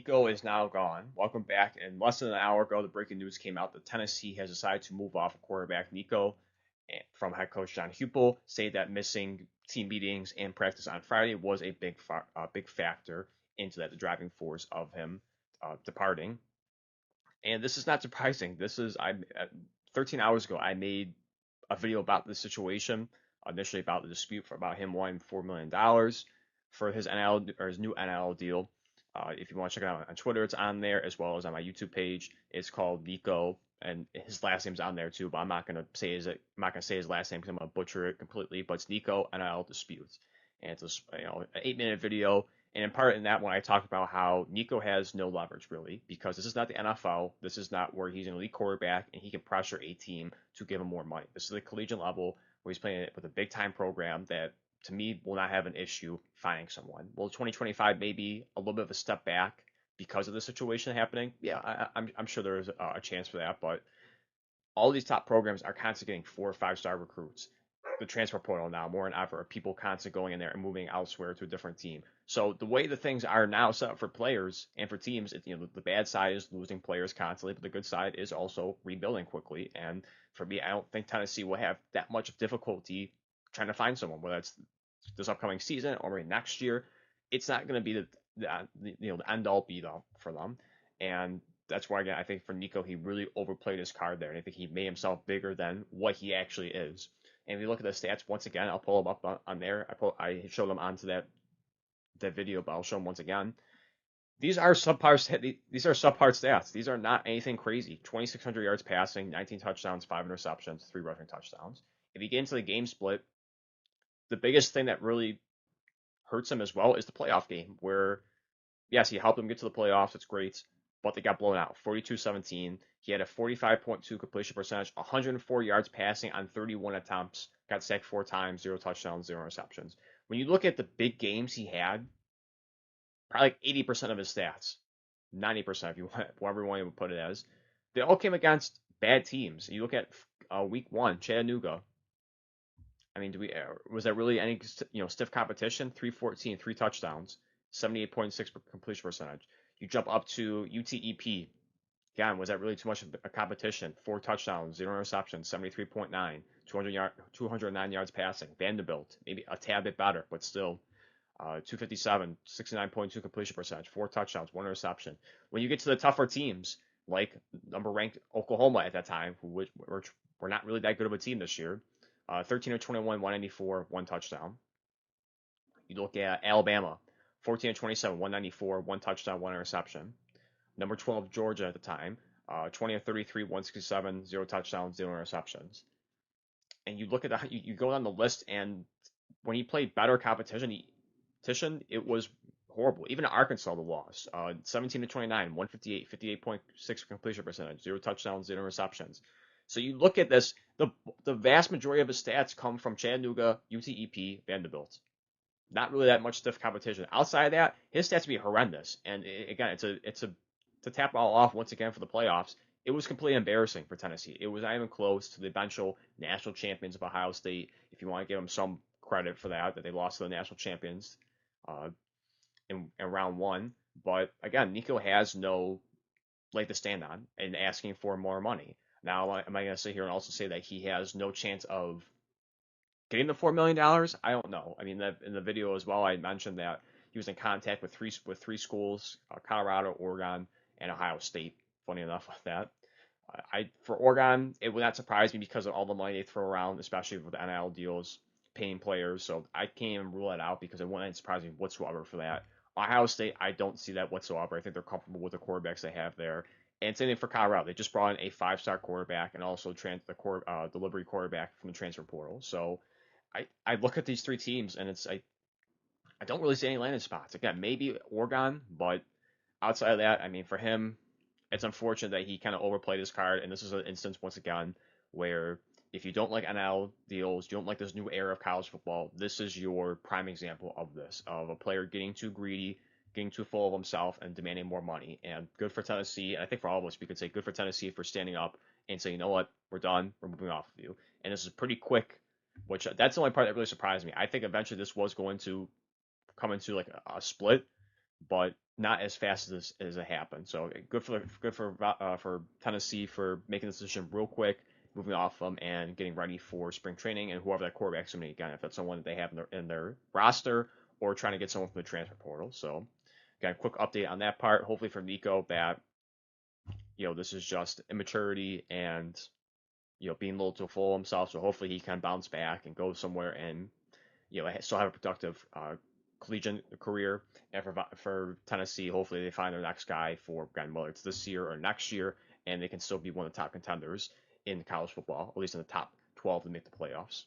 Nico is now gone. Welcome back. And less than an hour ago, the breaking news came out that Tennessee has decided to move off quarterback Nico from head coach John Hupel. Say that missing team meetings and practice on Friday was a big factor into that, the driving force of him departing. And this is not surprising. 13 hours ago, I made a video about the situation, initially about the dispute about him wanting $4 million for his NL or his new NL deal. If you want to check it out on Twitter, it's on there as well as on my YouTube page. It's called Nico, and his last name's on there too. But I'm not gonna say his last name because I'm gonna butcher it completely. But it's Nico NL dispute, and it's an 8-minute video. And in part in that one, I talked about how Nico has no leverage really because this is not the NFL. This is not where he's an elite quarterback and he can pressure a team to give him more money. This is the collegiate level where he's playing it with a big time program that to me will not have an issue finding someone. Will 2025 maybe a little bit of a step back because of the situation happening? Yeah, I'm sure there's a chance for that, but all these top programs are constantly getting 4 or 5 star recruits. The transfer portal now, more than ever, people constantly going in there and moving elsewhere to a different team. So the way the things are now set up for players and for teams, the bad side is losing players constantly, but the good side is also rebuilding quickly. And for me, I don't think Tennessee will have that much difficulty trying to find someone, whether it's this upcoming season or maybe next year. It's not going to be the end all be all for them, and that's why again I think for Nico he really overplayed his card there, and I think he made himself bigger than what he actually is. And if you look at the stats once again, I'll pull them up on there. I show them onto that video, but I'll show them once again. These are subpar stats. These are not anything crazy. 2,600 yards passing, 19 touchdowns, 5 interceptions, 3 rushing touchdowns. If you get into the game split, the biggest thing that really hurts him as well is the playoff game, where yes, he helped them get to the playoffs. It's great, but they got blown out 42-17. He had a 45.2 completion percentage, 104 yards passing on 31 attempts, got sacked 4 times, 0 touchdowns, 0 interceptions. When you look at the big games he had, probably like 80% of his stats, 90% if you want, whatever you want to put it as, they all came against bad teams. You look at week 1, Chattanooga. I mean, was that really any stiff competition? 314, 3 touchdowns, 78.6 completion percentage. You jump up to UTEP. Again, was that really too much of a competition? 4 touchdowns, 0 interceptions, 73.9, 209 yards passing. Vanderbilt, maybe a tad bit better, but still 257, 69.2 completion percentage, 4 touchdowns, 1 interception. When you get to the tougher teams, like number ranked Oklahoma at that time, who were not really that good of a team this year, 13 of 21, 194, 1 touchdown. You look at Alabama, 14 of 27, 194, 1 touchdown, 1 interception. Number 12, Georgia at the time, 20 of 33, 167, 0 touchdowns, 0 interceptions. And you look at that, you go down the list, and when he played better competition, it was horrible. Even at Arkansas, the loss, 17 to 29, 158, 58.6 completion percentage, 0 touchdowns, 0 interceptions. So you look at this, the vast majority of his stats come from Chattanooga, UTEP, Vanderbilt. Not really that much stiff competition. Outside of that, his stats would be horrendous. And again, it's a to tap all off once again for the playoffs. It was completely embarrassing for Tennessee. It was not even close to the eventual national champions of Ohio State. If you want to give them some credit for that they lost to the national champions in round 1. But again, Nico has no leg to stand on and asking for more money. Now, am I going to sit here and also say that he has no chance of getting the $4 million? I don't know. I mean, in the video as well, I mentioned that he was in contact with three schools: Colorado, Oregon, and Ohio State. Funny enough, with that, for Oregon, it would not surprise me because of all the money they throw around, especially with NIL deals, paying players. So I can't even rule it out because it wouldn't surprise me whatsoever for that. Ohio State, I don't see that whatsoever. I think they're comfortable with the quarterbacks they have there. And same thing for Colorado. They just brought in a 5-star quarterback and also the delivery quarterback from the transfer portal. So I look at these 3 teams and I don't really see any landing spots. Again, maybe Oregon, but outside of that, I mean, for him, it's unfortunate that he kind of overplayed his card. And this is an instance once again where if you don't like NIL deals, you don't like this new era of college football, this is your prime example of this, of a player getting too greedy, getting too full of himself, and demanding more money. And good for Tennessee. And I think for all of us, we could say good for Tennessee for standing up and saying, you know what, we're done, we're moving off of you. And this is pretty quick, which that's the only part that really surprised me. I think eventually this was going to come into like a split, but not as fast as it happened. So good for Tennessee for making this decision real quick, moving off them and getting ready for spring training and whoever that quarterback's going to be again, if that's someone that they have in their roster or trying to get someone from the transfer portal. So again, quick update on that part. Hopefully for Nico that this is just immaturity and being a little too full of himself. So hopefully he can bounce back and go somewhere and still have a productive collegiate career. And for Tennessee, hopefully they find their next guy for whether it's this year or next year, and they can still be one of the top contenders in college football, at least in the top 12 to make the playoffs.